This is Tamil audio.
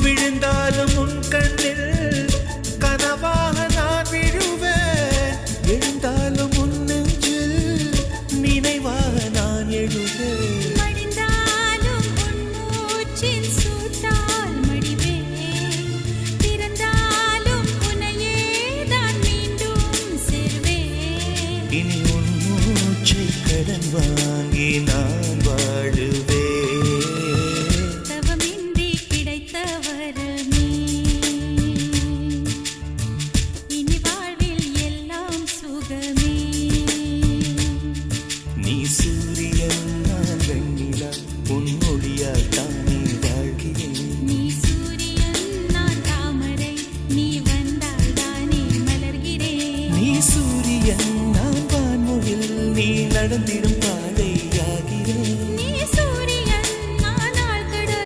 விழுந்தாலும் உன் கண்ணில் கனவாக நான் விழுவேன். எழுந்தாலும் உன் நெஞ்சில் நினைவாக நான் எழுவேன். இனி உன் மூச்சை கடன்வா